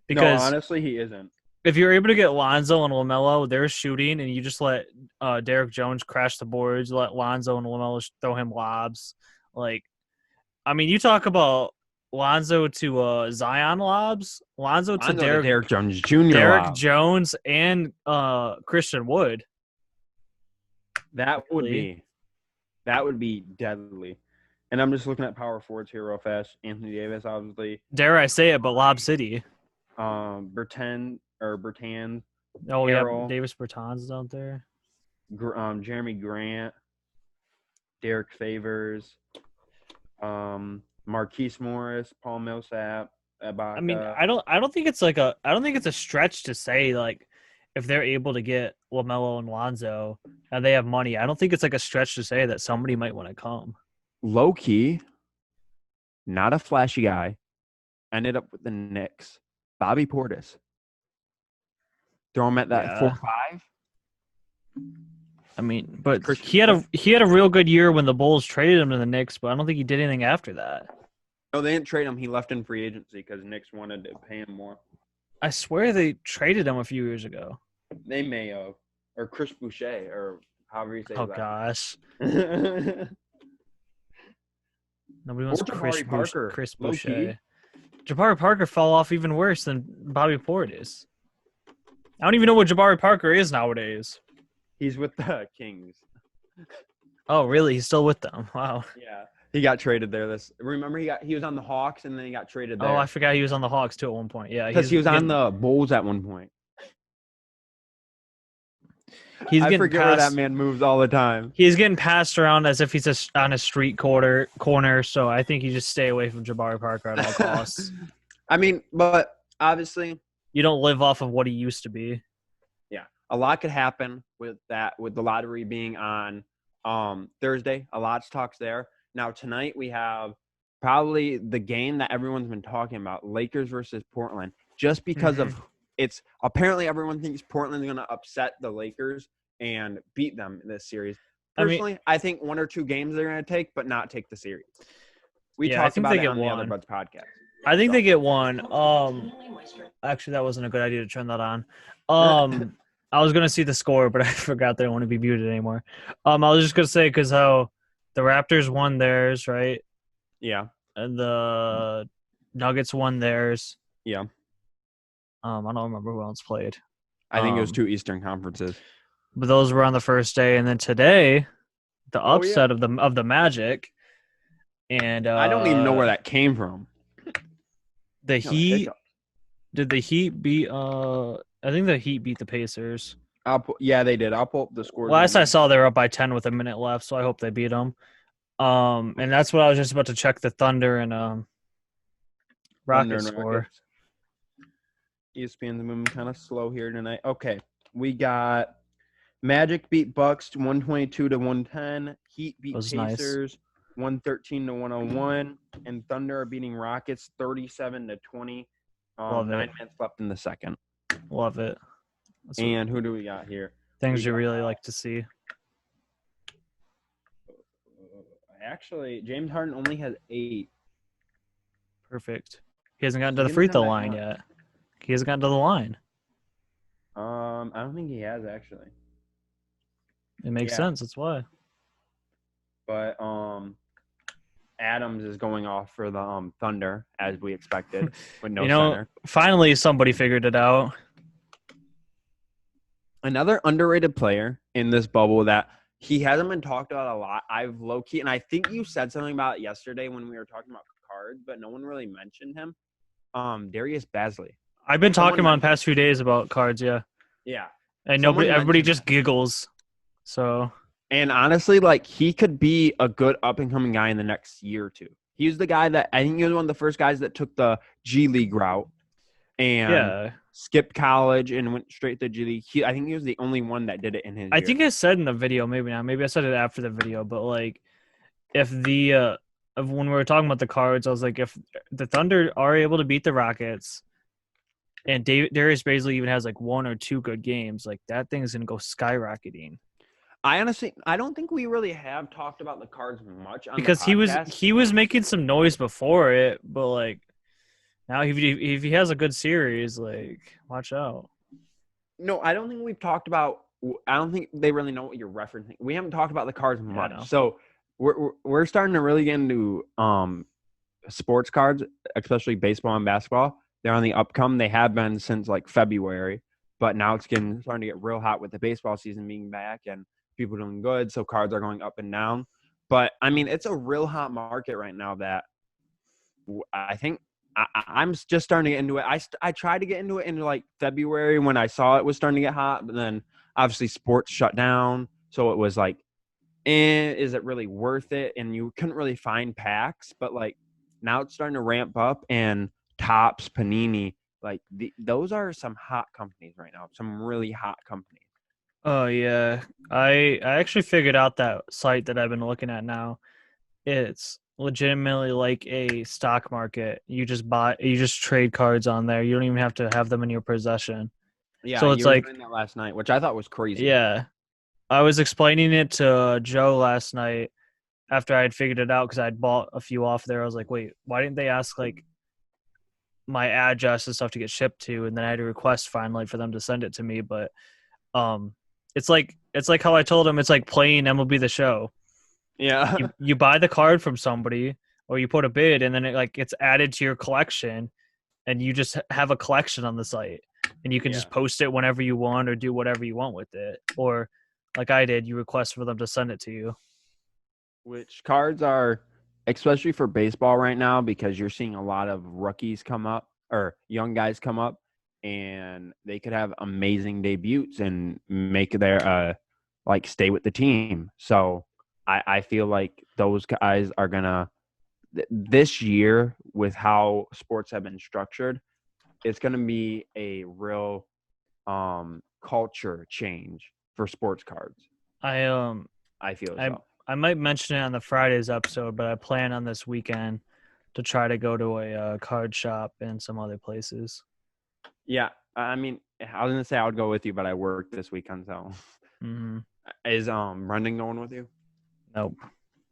[SPEAKER 2] Because
[SPEAKER 1] no, honestly, he isn't.
[SPEAKER 2] if you're able to get Lonzo and LaMelo, they're shooting, and you just let Derek Jones crash the boards, you let Lonzo and LaMelo throw him lobs. Like, I mean, you talk about Lonzo to Zion lobs, Lonzo to
[SPEAKER 1] Lonzo to Derek Jones Jr.
[SPEAKER 2] Derek
[SPEAKER 1] lob.
[SPEAKER 2] Jones and Christian Wood.
[SPEAKER 1] That would be deadly. And I'm just looking at power forwards here real fast. Anthony Davis, obviously.
[SPEAKER 2] Dare I say it, but Lob City.
[SPEAKER 1] Bertan.
[SPEAKER 2] Oh,
[SPEAKER 1] Harrell,
[SPEAKER 2] yeah, Davis Bertans out there.
[SPEAKER 1] Jeremy Grant, Derek Favors, Marquise Morris, Paul Millsap, Ibaka.
[SPEAKER 2] I mean, I don't think it's a stretch to say, like, if they're able to get LaMelo and Lonzo and they have money, I don't think it's like a stretch to say that somebody might want to come.
[SPEAKER 1] Low key, not a flashy guy, ended up with the Knicks. Bobby Portis. Throw him at that 4-5.
[SPEAKER 2] I mean, but he had a real good year when the Bulls traded him to the Knicks, but I don't think he did anything after that.
[SPEAKER 1] No, they didn't trade him. He left in free agency because Knicks wanted to pay him more.
[SPEAKER 2] I swear they traded him a few years ago.
[SPEAKER 1] They may have. Or Chris Boucher, or however you say that.
[SPEAKER 2] Oh, gosh. Nobody wants Chris Boucher. Jabari Parker fell off even worse than Bobby Portis. I don't even know what Jabari Parker is nowadays.
[SPEAKER 1] He's with the Kings.
[SPEAKER 2] Oh, really? He's still with them? Wow.
[SPEAKER 1] Yeah. He got traded there. Remember he was on the Hawks and then he got traded there.
[SPEAKER 2] Oh, I forgot he was on the Hawks too at one point. Yeah,
[SPEAKER 1] because he was on the Bulls at one point.
[SPEAKER 2] I
[SPEAKER 1] forget where that man moves all the time.
[SPEAKER 2] He's getting passed around as if he's on a street corner. So I think you just stay away from Jabari Parker at all costs.
[SPEAKER 1] I mean, but obviously
[SPEAKER 2] you don't live off of what he used to be.
[SPEAKER 1] Yeah, a lot could happen with that. With the lottery being on Thursday, a lot's talks there. Now tonight we have probably the game that everyone's been talking about: Lakers versus Portland. Just because of it's apparently everyone thinks Portland's going to upset the Lakers and beat them in this series. Personally, I think one or two games they're going to take, but not take the series. We talked about it on the Other Buds podcast.
[SPEAKER 2] I think they get one. Actually, that wasn't a good idea to turn that on. I was going to see the score, but I forgot they don't want to be muted anymore. I was just going to say because how the Raptors won theirs, right?
[SPEAKER 1] Yeah.
[SPEAKER 2] And the Nuggets won theirs.
[SPEAKER 1] Yeah.
[SPEAKER 2] I don't remember who else played.
[SPEAKER 1] I think it was two Eastern conferences.
[SPEAKER 2] But those were on the first day, and then today, the upset of the Magic, and
[SPEAKER 1] I don't even know where that came from.
[SPEAKER 2] The Heat. Did the Heat beat? I think the Heat beat the Pacers.
[SPEAKER 1] Yeah, they did. I'll pull up the score.
[SPEAKER 2] Last I saw, they were up by 10 with a minute left, so I hope they beat them. And that's what I was just about to check the Thunder and Rockets score.
[SPEAKER 1] ESPN's moving kind of slow here tonight. Okay, we got Magic beat Bucks 122-110. Heat beat Pacers 113-101, and Thunder are beating Rockets 37-20. 9 minutes left in the second.
[SPEAKER 2] Love it.
[SPEAKER 1] And who do we got here?
[SPEAKER 2] Things you really like to see.
[SPEAKER 1] Actually, James Harden only has 8.
[SPEAKER 2] Perfect. He hasn't gotten to the free throw line yet. He hasn't gotten to the line.
[SPEAKER 1] I don't think he has actually.
[SPEAKER 2] It makes sense. That's why.
[SPEAKER 1] But Adams is going off for the Thunder as we expected with no center.
[SPEAKER 2] Finally somebody figured it out.
[SPEAKER 1] Another underrated player in this bubble that he hasn't been talked about a lot. I've low-key, and I think you said something about it yesterday when we were talking about cards, but no one really mentioned him. Darius Bazley.
[SPEAKER 2] I've been talking about in the past few days about cards, yeah.
[SPEAKER 1] Yeah.
[SPEAKER 2] And everybody just giggles. So.
[SPEAKER 1] And honestly, like, he could be a good up-and-coming guy in the next year or two. He's the guy that – I think he was one of the first guys that took the G League route and skipped college and went straight to G League. I think he was the only one that did it in his year.
[SPEAKER 2] I think I said in the video, maybe not. Maybe I said it after the video. But, like, if the when we were talking about the cards, I was like, if the Thunder are able to beat the Rockets and Darius Bazley even has, like, 1 or 2 good games, like, that thing's going to go skyrocketing.
[SPEAKER 1] I don't think we really have talked about the cards much on
[SPEAKER 2] because
[SPEAKER 1] the podcast.
[SPEAKER 2] he was making some noise before it, but like now if he has a good series, like watch out.
[SPEAKER 1] No, I don't think we've talked about. I don't think they really know what you're referencing. We haven't talked about the cards much,
[SPEAKER 2] no.
[SPEAKER 1] so we're starting to really get into sports cards, especially baseball and basketball. They're on the upcome. They have been since like February, but now it's starting to get real hot with the baseball season being back and people doing good. So cards are going up and down. But I mean, it's a real hot market right now that I think I'm just starting to get into it. I tried to get into it in like February when I saw it was starting to get hot, but then obviously sports shut down. So it was like, is it really worth it? And you couldn't really find packs, but like now it's starting to ramp up, and Topps, Panini, like those are some hot companies right now. Some really hot companies.
[SPEAKER 2] Oh yeah, I actually figured out that site that I've been looking at now. It's legitimately like a stock market. You just trade cards on there. You don't even have to have them in your possession.
[SPEAKER 1] Yeah,
[SPEAKER 2] So it's
[SPEAKER 1] you were
[SPEAKER 2] like,
[SPEAKER 1] doing that last night, which I thought was crazy.
[SPEAKER 2] yeah, I was explaining it to Joe last night after I had figured it out because I'd bought a few off there. I was like, wait, why didn't they ask like my address and stuff to get shipped to? And then I had a request finally for them to send it to me. But um, it's like how I told him. It's like playing MLB The Show.
[SPEAKER 1] Yeah.
[SPEAKER 2] You buy the card from somebody or you put a bid, and then it like gets added to your collection, and you just have a collection on the site, and you can just post it whenever you want or do whatever you want with it. Or like I did, you request for them to send it to you.
[SPEAKER 1] Which cards are, especially for baseball right now, because you're seeing a lot of rookies come up or young guys come up, and they could have amazing debuts and make their like stay with the team. So I feel like those guys are gonna this year with how sports have been structured, it's gonna be a real culture change for sports cards.
[SPEAKER 2] I
[SPEAKER 1] I feel
[SPEAKER 2] I
[SPEAKER 1] so.
[SPEAKER 2] I might mention it on the Friday's episode, but I plan on this weekend to try to go to a card shop and some other places.
[SPEAKER 1] Yeah, I mean, I was gonna say I would go with you, but I work this weekend, so.
[SPEAKER 2] Mm-hmm.
[SPEAKER 1] Is Brendan going with you?
[SPEAKER 2] Nope.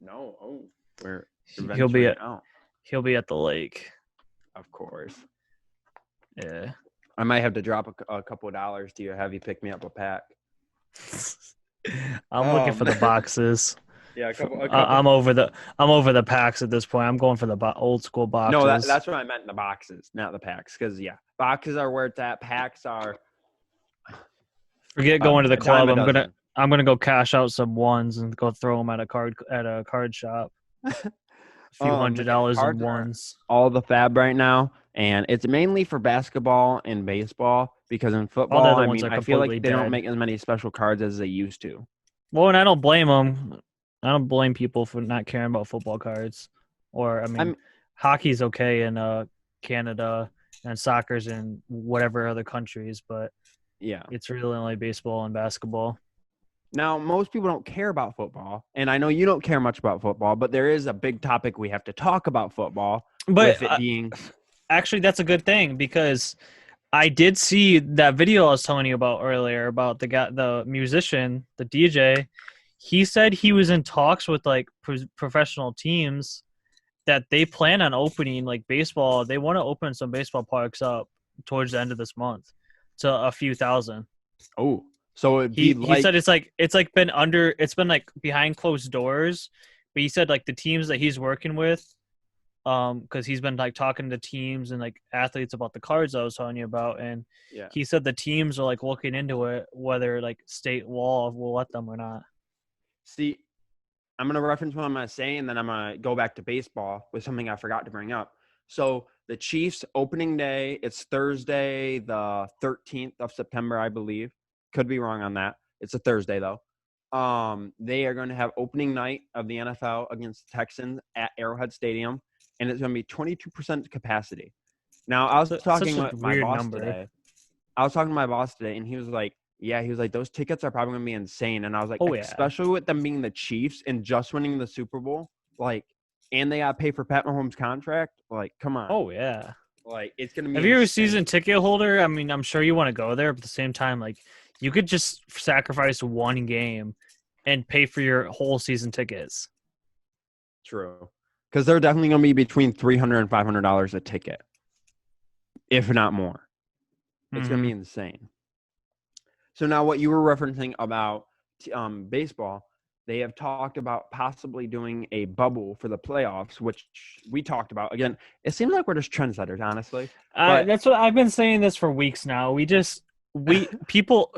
[SPEAKER 1] No. Oh, we're
[SPEAKER 2] He'll be
[SPEAKER 1] venturing
[SPEAKER 2] at
[SPEAKER 1] out.
[SPEAKER 2] he'll be at the lake.
[SPEAKER 1] Of course.
[SPEAKER 2] Yeah.
[SPEAKER 1] I might have to drop a couple of dollars to you, have you pick me up a pack.
[SPEAKER 2] I'm looking for the boxes.
[SPEAKER 1] Yeah, a couple.
[SPEAKER 2] I'm over the packs at this point. I'm going for the old school
[SPEAKER 1] No,
[SPEAKER 2] boxes.
[SPEAKER 1] that's what I meant. The boxes, not the packs. Because boxes are where it's at. Packs are.
[SPEAKER 2] Forget going to the
[SPEAKER 1] a dime
[SPEAKER 2] club.
[SPEAKER 1] a dozen.
[SPEAKER 2] I'm gonna go cash out some ones and go throw them at a card shop. A few $100 in
[SPEAKER 1] Cards are
[SPEAKER 2] ones.
[SPEAKER 1] all the fab right now, and it's mainly for basketball and baseball, because in
[SPEAKER 2] All the
[SPEAKER 1] football,
[SPEAKER 2] other
[SPEAKER 1] I
[SPEAKER 2] ones
[SPEAKER 1] mean,
[SPEAKER 2] are
[SPEAKER 1] I feel like
[SPEAKER 2] completely
[SPEAKER 1] they don't
[SPEAKER 2] dead.
[SPEAKER 1] make as many special cards as they used to.
[SPEAKER 2] Well, and I don't blame them. I don't blame people for not caring about football cards. Or I mean, hockey's okay in Canada and soccer's in whatever other countries, but
[SPEAKER 1] yeah.
[SPEAKER 2] it's really only baseball and basketball.
[SPEAKER 1] Now, most people don't care about football, and I know you don't care much about football, but there is a big topic we have to talk about football,
[SPEAKER 2] But
[SPEAKER 1] with it being.
[SPEAKER 2] actually, that's a good thing because I did see that video I was telling you about earlier about the guy, the musician, the DJ. He said he was in talks with like professional teams that they plan on opening like baseball. They want to open some baseball parks up towards the end of this month to a few thousand.
[SPEAKER 1] Oh, so it'd be
[SPEAKER 2] He
[SPEAKER 1] like.
[SPEAKER 2] said it's been like behind closed doors, but he said like the teams that he's working with, because he's been like talking to teams and like athletes about the cards I was telling you about, and
[SPEAKER 1] Yeah.
[SPEAKER 2] he said the teams are like looking into it whether like state law will let them or not.
[SPEAKER 1] See, I'm going to reference what I'm going to say, and then I'm going to go back to baseball with something I forgot to bring up. So the Chiefs opening day, it's Thursday, the 13th of September, I believe. Could be wrong on that. It's a Thursday, though. They are going to have opening night of the NFL against the Texans at Arrowhead Stadium, and it's going to be 22% capacity. Now, I was talking
[SPEAKER 2] Such a
[SPEAKER 1] with my
[SPEAKER 2] weird
[SPEAKER 1] boss
[SPEAKER 2] number.
[SPEAKER 1] today. And he was like, yeah, he was like, those tickets are probably going to be insane. And I was like,
[SPEAKER 2] Oh, yeah.
[SPEAKER 1] especially with them being the Chiefs and just winning the Super Bowl, like, and they got to pay for Pat Mahomes' contract. Like, come on.
[SPEAKER 2] Oh, yeah.
[SPEAKER 1] Like, it's going to be
[SPEAKER 2] Have you ever a
[SPEAKER 1] insane.
[SPEAKER 2] season ticket holder? I mean, I'm sure you want to go there, but at the same time, like, you could just sacrifice one game and pay for your whole season tickets.
[SPEAKER 1] True. Because they're definitely going to be between $300 and $500 a ticket, if not more. It's going to be insane. So now what you were referencing about baseball, they have talked about possibly doing a bubble for the playoffs, which we talked about. Again, it seems like we're just trendsetters, honestly. But
[SPEAKER 2] That's what I've been saying this for weeks now. People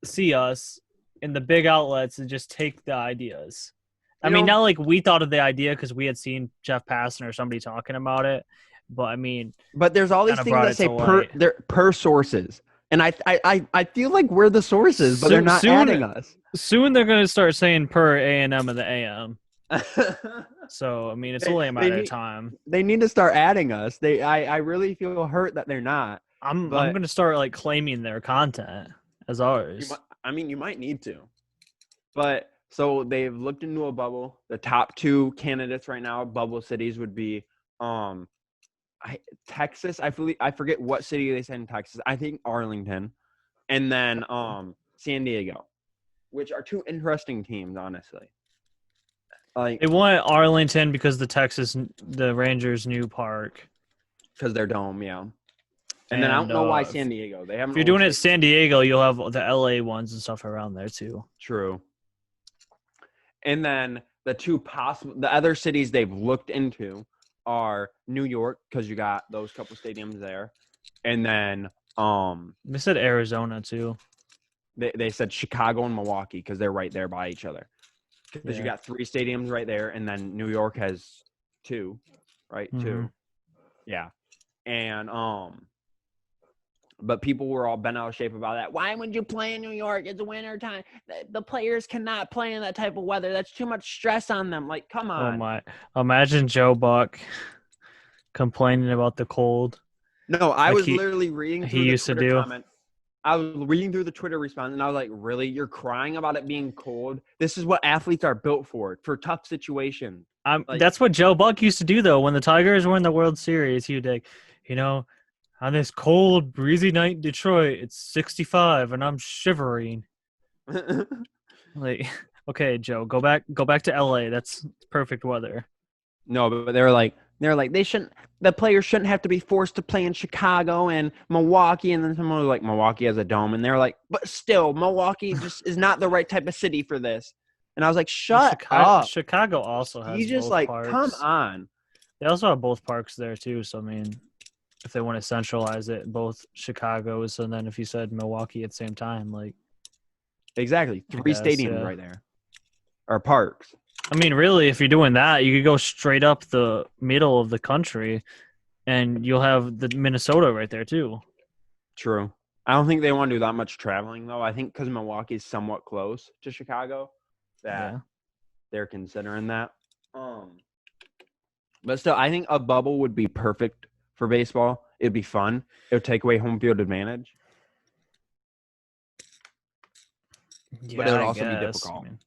[SPEAKER 2] see us in the big outlets and just take the ideas. I mean, not like we thought of the idea because we had seen Jeff Passan or somebody talking about it, but I mean,
[SPEAKER 1] but there's all these things that say per sources. And I feel like we're the sources, but they're not adding us.
[SPEAKER 2] Soon they're going to start saying per A&M and the AM. So, I mean, it's only a matter of time.
[SPEAKER 1] They need to start adding us. I really feel hurt that they're not.
[SPEAKER 2] I'm going to start like claiming their content as ours.
[SPEAKER 1] You might need to. But so they've looked into a bubble. The top 2 candidates right now, bubble cities, would be Texas. I forget what city they said in Texas. I think Arlington, and then San Diego, which are 2 interesting teams, honestly. Like,
[SPEAKER 2] they want Arlington because the Rangers' new park,
[SPEAKER 1] because they're dome, yeah. And then I don't know why San Diego. They haven't.
[SPEAKER 2] If you're doing it at San Diego, you'll have the LA ones and stuff around there too.
[SPEAKER 1] True. And then the other cities they've looked into are New York, because you got those couple stadiums there, and then
[SPEAKER 2] they said Arizona too.
[SPEAKER 1] They said Chicago and Milwaukee because they're right there by each other. Because you got 3 stadiums right there, and then New York has 2, right?
[SPEAKER 2] Mm-hmm.
[SPEAKER 1] 2, yeah, and but people were all bent out of shape about that. Why would you play in New York? It's winter time. The players cannot play in that type of weather. That's too much stress on them. Like, come on.
[SPEAKER 2] Oh my! Imagine Joe Buck complaining about the cold.
[SPEAKER 1] No, I was literally reading.
[SPEAKER 2] He used to do.
[SPEAKER 1] I was reading through the Twitter response, and I was like, really? You're crying about it being cold? This is what athletes are built for tough situations.
[SPEAKER 2] That's what Joe Buck used to do, though. When the Tigers were in the World Series, he would like, on this cold, breezy night in Detroit, it's 65, and I'm shivering. Like, okay, Joe, go back to LA. That's perfect weather.
[SPEAKER 1] No, but they're like the players shouldn't have to be forced to play in Chicago and Milwaukee, and then someone was like, Milwaukee has a dome, and they're like, but still, Milwaukee just is not the right type of city for this. And I was like, shut up.
[SPEAKER 2] Chicago also has both parks.
[SPEAKER 1] Come on.
[SPEAKER 2] They also have both parks there too, so I mean, if they want to centralize it, both Chicago's, and then if you said Milwaukee at the same time, like.
[SPEAKER 1] Exactly. 3 stadiums right there. Or parks.
[SPEAKER 2] I mean, really, if you're doing that, you could go straight up the middle of the country, and you'll have the Minnesota right there too.
[SPEAKER 1] True. I don't think they want to do that much traveling, though. I think because Milwaukee is somewhat close to Chicago, that they're considering that. But still, I think a bubble would be perfect for baseball. It'd be fun. It would take away home field advantage.
[SPEAKER 2] Yeah,
[SPEAKER 1] but it would also be difficult.
[SPEAKER 2] I mean,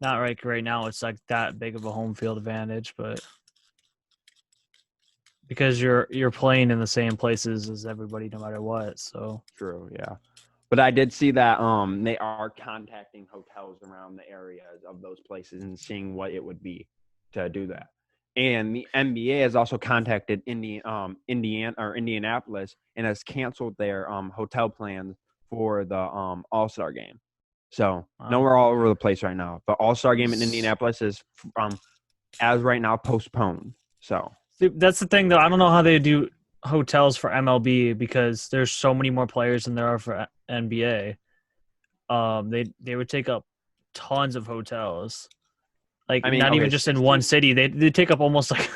[SPEAKER 2] not right now. It's like that big of a home field advantage, but because you're playing in the same places as everybody, no matter what. So
[SPEAKER 1] true, yeah. But I did see that they are contacting hotels around the areas of those places and seeing what it would be to do that. And the NBA has also contacted Indianapolis and has canceled their hotel plans for the All-Star game. So, no, we're all over the place right now. But All-Star game in Indianapolis is, as right now, postponed. So
[SPEAKER 2] that's the thing, though. I don't know how they do hotels for MLB because there's so many more players than there are for NBA. They would take up tons of hotels. Like, I mean, not even just in one city. They take up almost like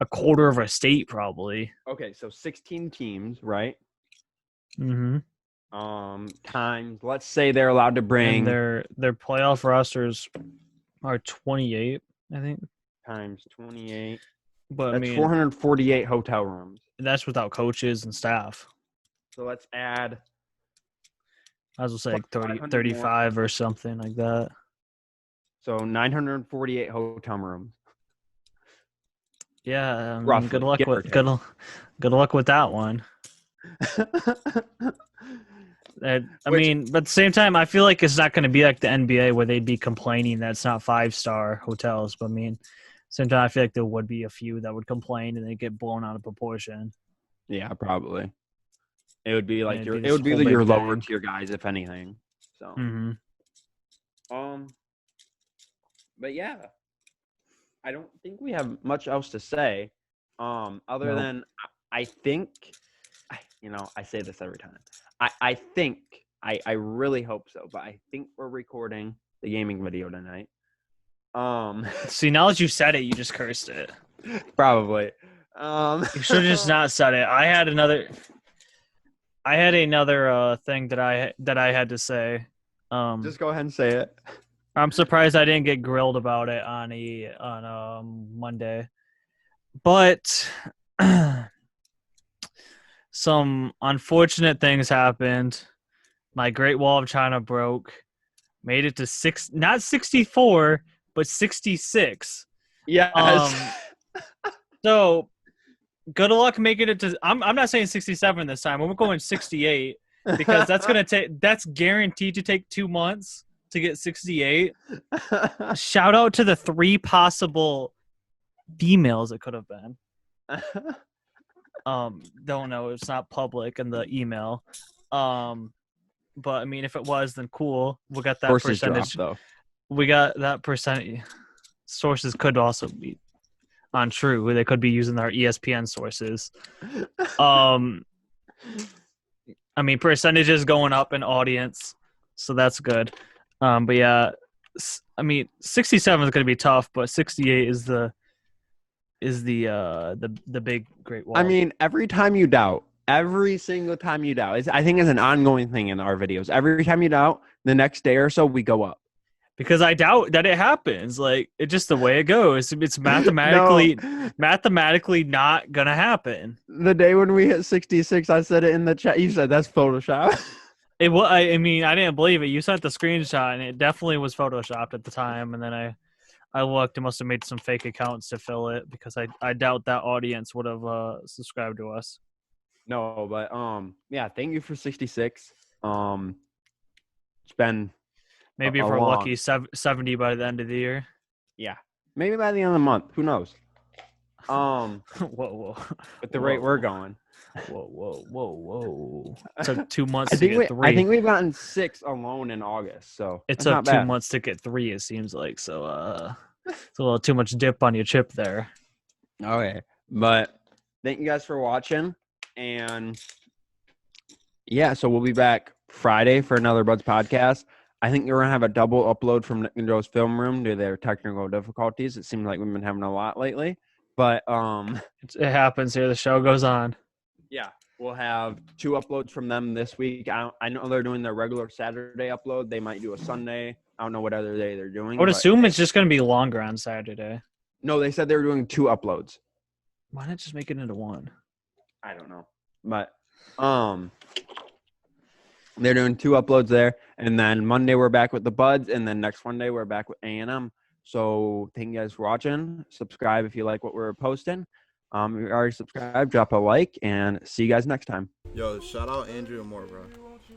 [SPEAKER 2] a quarter of a state, probably.
[SPEAKER 1] Okay, so 16 teams, right?
[SPEAKER 2] Mm-hmm.
[SPEAKER 1] Times, let's say they're allowed to bring
[SPEAKER 2] and their playoff rosters are 28, I think.
[SPEAKER 1] Times 28.
[SPEAKER 2] But
[SPEAKER 1] that's 448 hotel rooms.
[SPEAKER 2] That's without coaches and staff.
[SPEAKER 1] So let's add,
[SPEAKER 2] I was gonna say like 35 more. Or something like that.
[SPEAKER 1] So 948 hotel rooms.
[SPEAKER 2] Yeah, roughly, good luck with that one. But at the same time, I feel like it's not going to be like the NBA where they'd be complaining that it's not 5-star hotels. But I mean, same time, I feel like there would be a few that would complain and they get blown out of proportion.
[SPEAKER 1] Yeah, probably. It would be like
[SPEAKER 2] Yeah,
[SPEAKER 1] your
[SPEAKER 2] it'd
[SPEAKER 1] it
[SPEAKER 2] be
[SPEAKER 1] would
[SPEAKER 2] this
[SPEAKER 1] be
[SPEAKER 2] whole
[SPEAKER 1] your
[SPEAKER 2] big
[SPEAKER 1] lower
[SPEAKER 2] thing.
[SPEAKER 1] tier guys, if anything. So but yeah, I don't think we have much else to say. Other
[SPEAKER 2] Nope.
[SPEAKER 1] than I think, I say this every time. I think I really hope so, but I think we're recording the gaming video tonight.
[SPEAKER 2] See, now that you said it, you just cursed it.
[SPEAKER 1] Probably.
[SPEAKER 2] You should have just not said it. I had another thing that I had to say.
[SPEAKER 1] Just go ahead and say it.
[SPEAKER 2] I'm surprised I didn't get grilled about it on Monday. But some unfortunate things happened. My Great Wall of China broke. Made it to not 64, but 66.
[SPEAKER 1] Yes.
[SPEAKER 2] So good luck making it to. I'm not saying 67 this time. We're going 68 because that's guaranteed to take 2 months to get 68. Shout out to the 3 possible females it could have been. Don't know. It's not public in the email. But I mean, if it was, then cool. We got that
[SPEAKER 1] Sources
[SPEAKER 2] percentage.
[SPEAKER 1] drop, though.
[SPEAKER 2] We got that percentage. Sources could also be untrue. They could be using our ESPN sources. I mean, percentages going up in audience, so that's good. But yeah, I mean, 67 is going to be tough, but 68 is the big Great Wall.
[SPEAKER 1] I mean, every single time you doubt, I think it's an ongoing thing in our videos. Every time you doubt, the next day or so we go up.
[SPEAKER 2] Because I doubt that it happens. Like, it's just the way it goes. It's mathematically not gonna happen.
[SPEAKER 1] The day when we hit 66, I said it in the chat. You said that's Photoshop.
[SPEAKER 2] It was. I mean, I didn't believe it. You sent the screenshot, and it definitely was photoshopped at the time. And then I looked. It must have made some fake accounts to fill it because I doubt that audience would have subscribed to us.
[SPEAKER 1] No, but yeah. Thank you for 66. It's been
[SPEAKER 2] maybe if we're lucky, 70 by the end of the year.
[SPEAKER 1] Yeah, maybe by the end of the month. Who knows?
[SPEAKER 2] Whoa.
[SPEAKER 1] At the rate we're going.
[SPEAKER 2] Whoa. It took 2 months to get 3.
[SPEAKER 1] I think we've gotten 6 alone in August. So
[SPEAKER 2] it took 2 months to get 3. It seems like so. It's a little too much dip on your chip there.
[SPEAKER 1] Okay, but thank you guys for watching, and yeah, so we'll be back Friday for another Buds podcast. I think we're gonna have a double upload from Nick and Joe's film room due to their technical difficulties. It seems like we've been having a lot lately, but
[SPEAKER 2] it happens here. The show goes on.
[SPEAKER 1] Yeah, we'll have 2 uploads from them this week. I know they're doing their regular Saturday upload. They might do a Sunday. I don't know what other day they're doing.
[SPEAKER 2] I would assume it's just going to be longer on Saturday.
[SPEAKER 1] No, they said they were doing 2 uploads.
[SPEAKER 2] Why not just make it into 1?
[SPEAKER 1] I don't know. But they're doing 2 uploads there. And then Monday we're back with the Buds. And then next Monday we're back with A&M. So thank you guys for watching. Subscribe if you like what we're posting. If you already subscribed, drop a like, and see you guys next time.
[SPEAKER 3] Yo, shout out Andrew and MORT, bro.